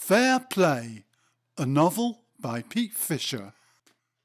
Fair Play, a novel by Pete Fisher.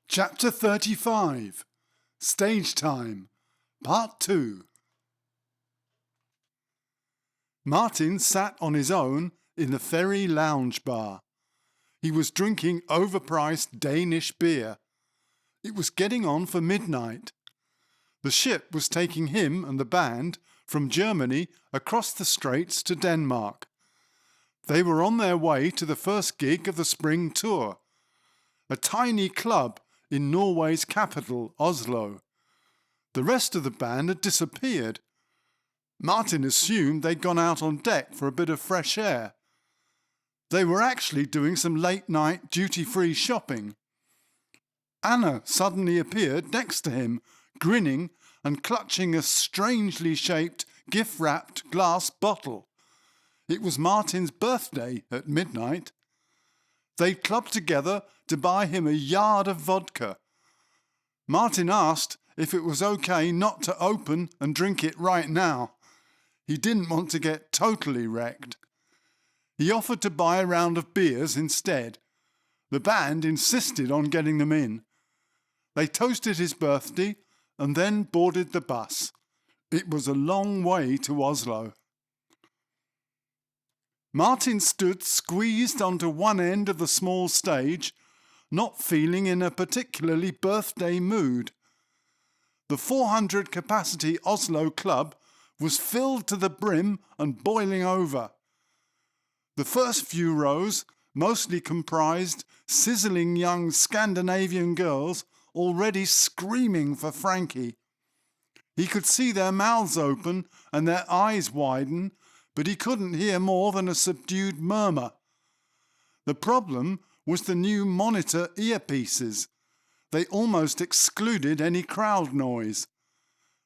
Chapter 35, Stagetime, Part 2. Martin sat on his own in the ferry lounge bar. He was drinking overpriced Danish beer. It was getting on for midnight. The ship was taking him and the band from Germany across the straits to Denmark. They were on their way to the first gig of the spring tour, a tiny club in Norway's capital, Oslo. The rest of the band had disappeared. Martin assumed they'd gone out on deck for a bit of fresh air. They were actually doing some late-night duty-free shopping. Anna suddenly appeared next to him, grinning and clutching a strangely shaped, gift-wrapped glass bottle. It was Martin's birthday at midnight. They'd clubbed together to buy him a yard of vodka. Martin asked if it was okay not to open and drink it right now. He didn't want to get totally wrecked. He offered to buy a round of beers instead. The band insisted on getting them in. They toasted his birthday and then boarded the bus. It was a long way to Oslo. Martin stood squeezed onto one end of the small stage, not feeling in a particularly birthday mood. The 400-capacity Oslo club was filled to the brim and boiling over. The first few rows mostly comprised sizzling young Scandinavian girls already screaming for Frankie. He could see their mouths open and their eyes widen, but he couldn't hear more than a subdued murmur. The problem was the new monitor earpieces. They almost excluded any crowd noise.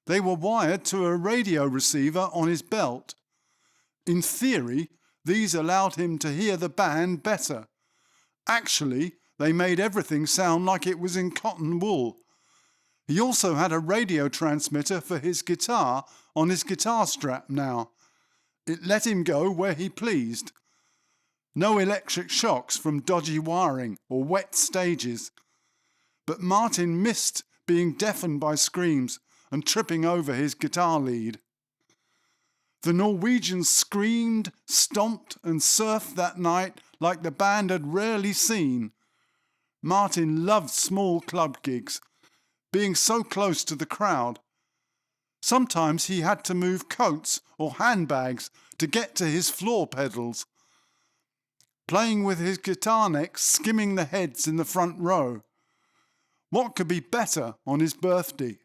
They were wired to a radio receiver on his belt. In theory, these allowed him to hear the band better. Actually, they made everything sound like it was in cotton wool. He also had a radio transmitter for his guitar on his guitar strap now. It let him go where he pleased. No electric shocks from dodgy wiring or wet stages. But Martin missed being deafened by screams and tripping over his guitar lead. The Norwegians screamed, stomped and surfed that night like the band had rarely seen. Martin loved small club gigs, being so close to the crowd. Sometimes he had to move coats or handbags to get to his floor pedals. Playing with his guitar neck skimming the heads in the front row. What could be better on his birthday?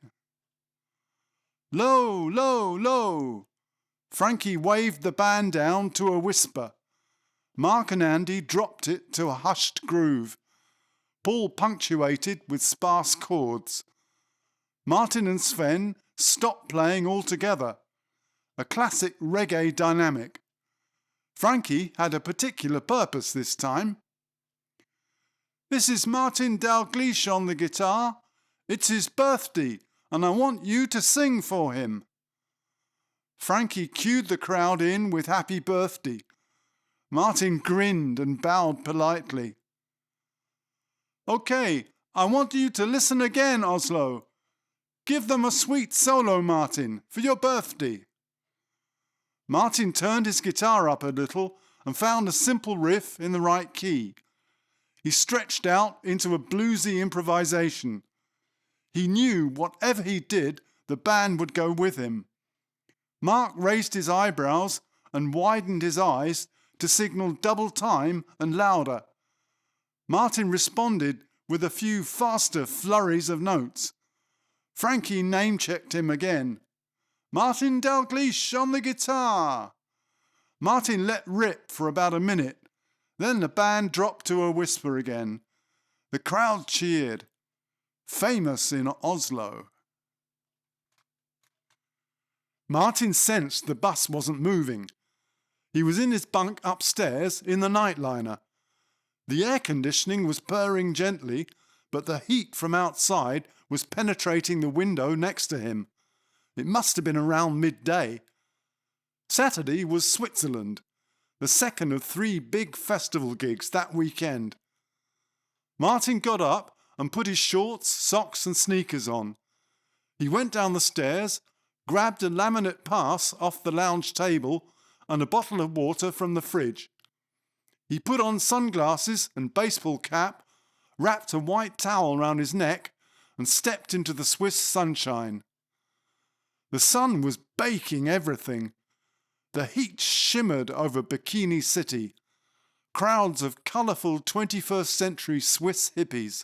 Low, low, low! Frankie waved the band down to a whisper. Mark and Andy dropped it to a hushed groove. Paul punctuated with sparse chords. Martin and Sven stopped playing altogether. A classic reggae dynamic. Frankie had a particular purpose this time. This is Martin Dalgleish on the guitar. It's his birthday, and I want you to sing for him. Frankie cued the crowd in with happy birthday. Martin grinned and bowed politely. Okay, I want you to listen again, Oslo. Give them a sweet solo, Martin, for your birthday. Martin turned his guitar up a little and found a simple riff in the right key. He stretched out into a bluesy improvisation. He knew whatever he did, the band would go with him. Mark raised his eyebrows and widened his eyes to signal double time and louder. Martin responded with a few faster flurries of notes. Frankie name-checked him again. Martin Dalgleish on the guitar. Martin let rip for about a minute. Then the band dropped to a whisper again. The crowd cheered. Famous in Oslo. Martin sensed the bus wasn't moving. He was in his bunk upstairs in the nightliner. The air conditioning was purring gently, but the heat from outside was penetrating the window next to him. It must have been around midday. Saturday was Switzerland. the second of 3 big festival gigs that weekend. Martin got up and put his shorts, socks and sneakers on. He went down the stairs, grabbed a laminate pass off the lounge table and a bottle of water from the fridge. He put on sunglasses and baseball cap, wrapped a white towel round his neck and stepped into the Swiss sunshine. The sun was baking everything. The heat shimmered over Bikini City. Crowds of colourful 21st century Swiss hippies.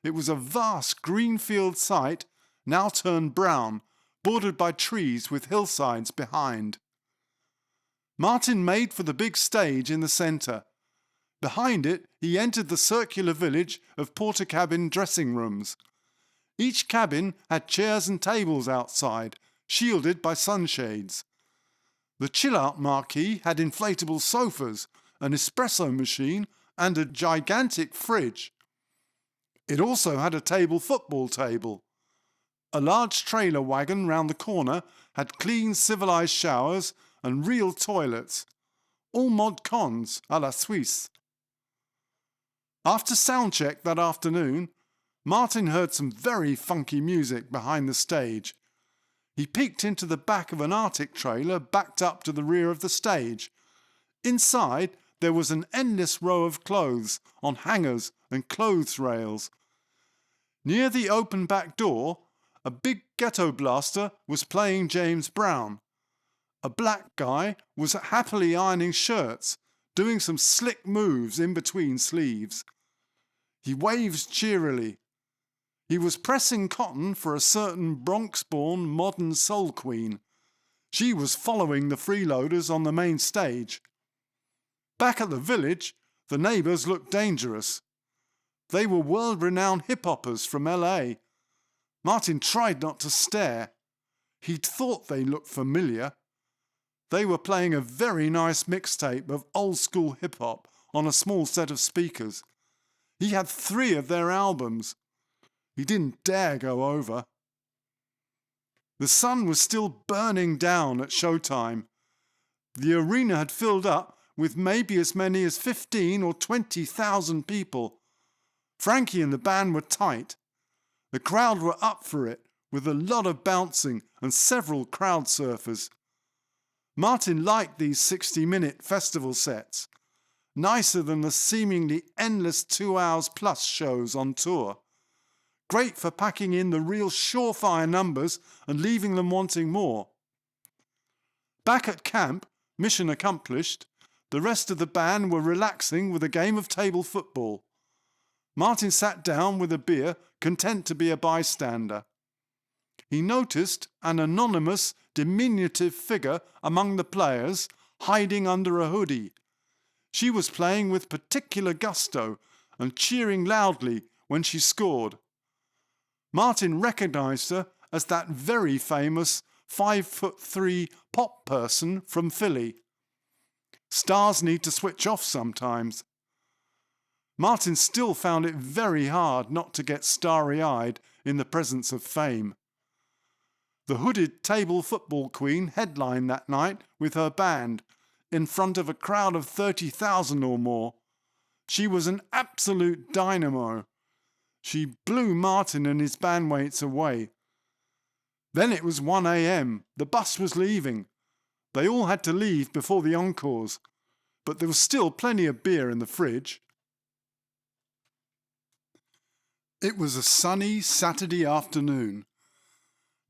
It was a vast greenfield site, now turned brown, bordered by trees with hillsides behind. Martin made for the big stage in the centre. Behind it, he entered the circular village of porter-cabin dressing rooms. Each cabin had chairs and tables outside, shielded by sunshades. The chill-out marquee had inflatable sofas, an espresso machine and a gigantic fridge. It also had a table football table. A large trailer wagon round the corner had clean civilised showers and real toilets, all mod cons à la Suisse. After soundcheck that afternoon, Martin heard some very funky music behind the stage. He peeked into the back of an Arctic trailer backed up to the rear of the stage. Inside, there was an endless row of clothes on hangers and clothes rails. Near the open back door, a big ghetto blaster was playing James Brown. A black guy was happily ironing shirts, doing some slick moves in between sleeves. He waved cheerily. He was pressing cotton for a certain Bronx-born modern soul queen. She was following the freeloaders on the main stage. Back at the village, the neighbours looked dangerous. They were world-renowned hip-hoppers from LA. Martin tried not to stare. He'd thought they looked familiar. They were playing a very nice mixtape of old-school hip-hop on a small set of speakers. He had 3 of their albums. He didn't dare go over. The sun was still burning down at showtime. The arena had filled up with maybe as many as 15 or 20,000 people. Frankie and the band were tight. The crowd were up for it, with a lot of bouncing and several crowd surfers. Martin liked these 60-minute festival sets, nicer than the seemingly endless 2 hours plus shows on tour. Great for packing in the real surefire numbers and leaving them wanting more. Back at camp, mission accomplished, the rest of the band were relaxing with a game of table football. Martin sat down with a beer, content to be a bystander. He noticed an anonymous, diminutive figure among the players hiding under a hoodie. She was playing with particular gusto and cheering loudly when she scored. Martin recognised her as that very famous 5'3" pop person from Philly. Stars need to switch off sometimes. Martin still found it very hard not to get starry-eyed in the presence of fame. The hooded table football queen headlined that night with her band, in front of a crowd of 30,000 or more. She was an absolute dynamo. She blew Martin and his bandmates away. Then it was 1 a.m. The bus was leaving. They all had to leave before the encores, but there was still plenty of beer in the fridge. It was a sunny Saturday afternoon.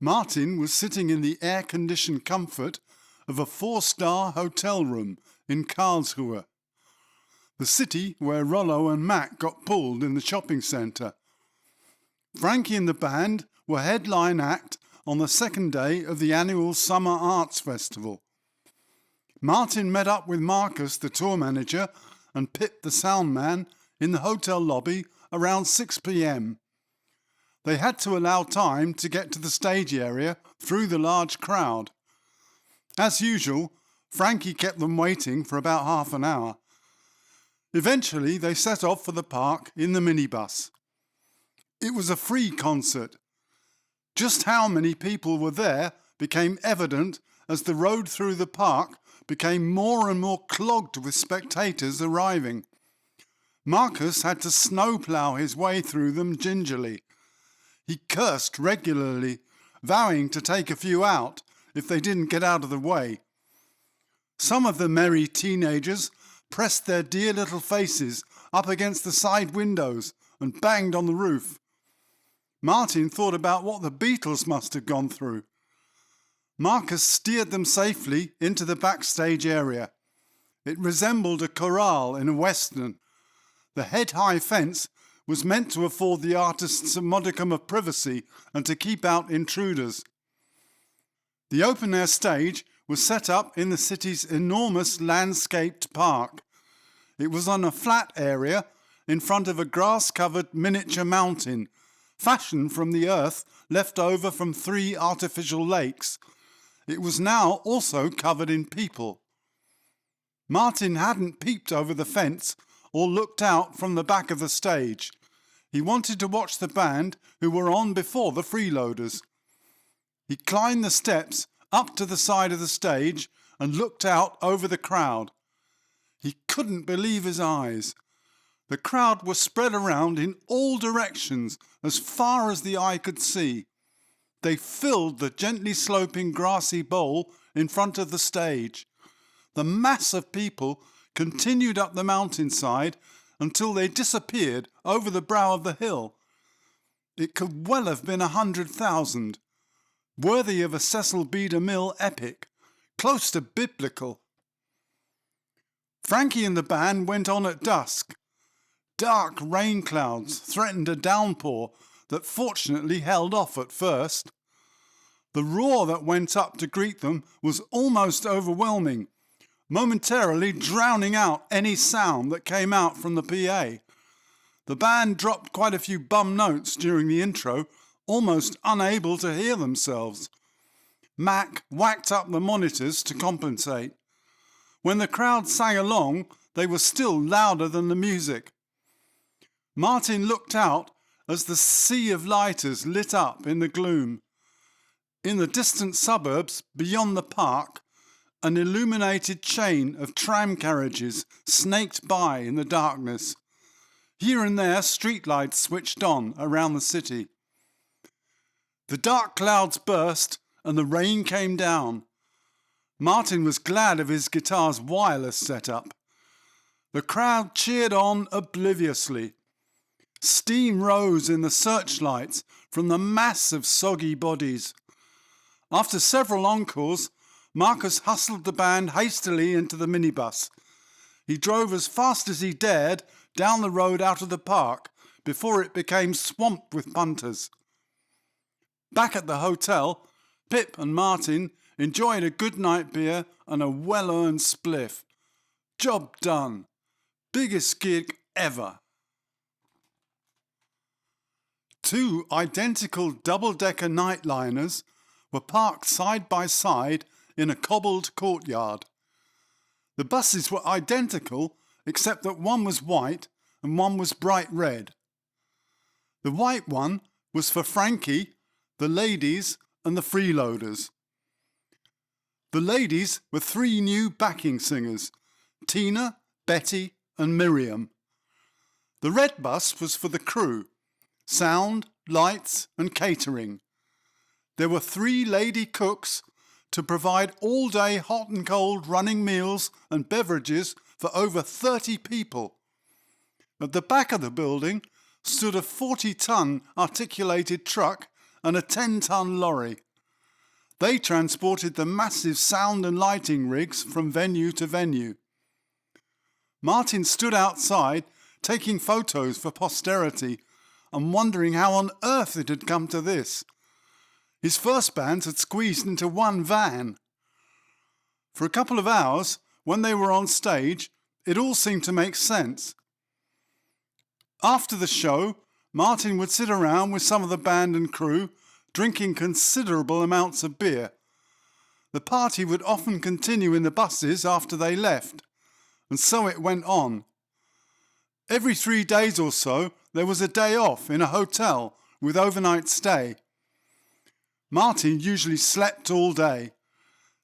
Martin was sitting in the air-conditioned comfort of a 4-star hotel room in Karlsruhe, the city where Rollo and Mac got pulled in the shopping centre. Frankie and the band were headline act on the second day of the annual Summer Arts Festival. Martin met up with Marcus, the tour manager, and Pip, the sound man, in the hotel lobby around 6 p.m. They had to allow time to get to the stage area through the large crowd. As usual, Frankie kept them waiting for about half an hour. Eventually, they set off for the park in the minibus. It was a free concert. Just how many people were there became evident as the road through the park became more and more clogged with spectators arriving. Marcus had to snowplough his way through them gingerly. He cursed regularly, vowing to take a few out if they didn't get out of the way. Some of the merry teenagers pressed their dear little faces up against the side windows and banged on the roof. Martin thought about what the Beatles must have gone through. Marcus steered them safely into the backstage area. It resembled a corral in a western. The head-high fence was meant to afford the artists a modicum of privacy and to keep out intruders. The open-air stage was set up in the city's enormous landscaped park. It was on a flat area in front of a grass-covered miniature mountain, fashioned from the earth left over from 3 artificial lakes. It was now also covered in people. Martin hadn't peeped over the fence or looked out from the back of the stage. He wanted to watch the band who were on before the freeloaders. He climbed the steps up to the side of the stage and looked out over the crowd. He couldn't believe his eyes. The crowd was spread around in all directions as far as the eye could see. They filled the gently sloping grassy bowl in front of the stage. The mass of people continued up the mountainside until they disappeared over the brow of the hill. It could well have been 100,000, worthy of a Cecil B. DeMille epic, close to biblical. Frankie and the band went on at dusk. Dark rain clouds threatened a downpour that fortunately held off at first. The roar that went up to greet them was almost overwhelming, momentarily drowning out any sound that came out from the PA. The band dropped quite a few bum notes during the intro, almost unable to hear themselves. Mac whacked up the monitors to compensate. When the crowd sang along, they were still louder than the music. Martin looked out as the sea of lighters lit up in the gloom. In the distant suburbs beyond the park, an illuminated chain of tram carriages snaked by in the darkness. Here and there streetlights switched on around the city. The dark clouds burst and the rain came down. Martin was glad of his guitar's wireless setup. The crowd cheered on obliviously. Steam rose in the searchlights from the mass of soggy bodies. After several encores, Marcus hustled the band hastily into the minibus. He drove as fast as he dared down the road out of the park before it became swamped with punters. Back at the hotel, Pip and Martin enjoyed a good night beer and a well-earned spliff. Job done. Biggest gig ever. 2 identical double-decker nightliners were parked side by side in a cobbled courtyard. The buses were identical except that one was white and one was bright red. The white one was for Frankie, the ladies and the freeloaders. The ladies were 3 new backing singers, Tina, Betty and Miriam. The red bus was for the crew, sound, lights and catering. There were 3 lady cooks to provide all-day hot and cold running meals and beverages for over 30 people. At the back of the building stood a 40-ton articulated truck and a 10-ton lorry. They transported the massive sound and lighting rigs from venue to venue. Martin stood outside taking photos for posterity and wondering how on earth it had come to this. His first bands had squeezed into one van. For a couple of hours, when they were on stage, it all seemed to make sense. After the show, Martin would sit around with some of the band and crew, drinking considerable amounts of beer. The party would often continue in the buses after they left, and so it went on. Every 3 days or so, there was a day off in a hotel with overnight stay. Martin usually slept all day.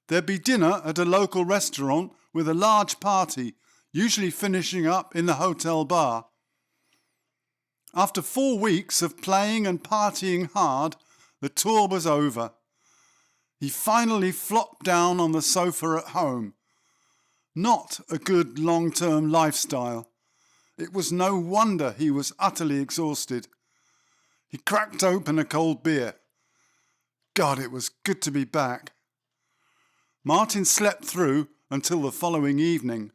There'd be dinner at a local restaurant with a large party, usually finishing up in the hotel bar. After 4 weeks of playing and partying hard, the tour was over. He finally flopped down on the sofa at home. Not a good long-term lifestyle. It was no wonder he was utterly exhausted. He cracked open a cold beer. God, it was good to be back. Martin slept through until the following evening.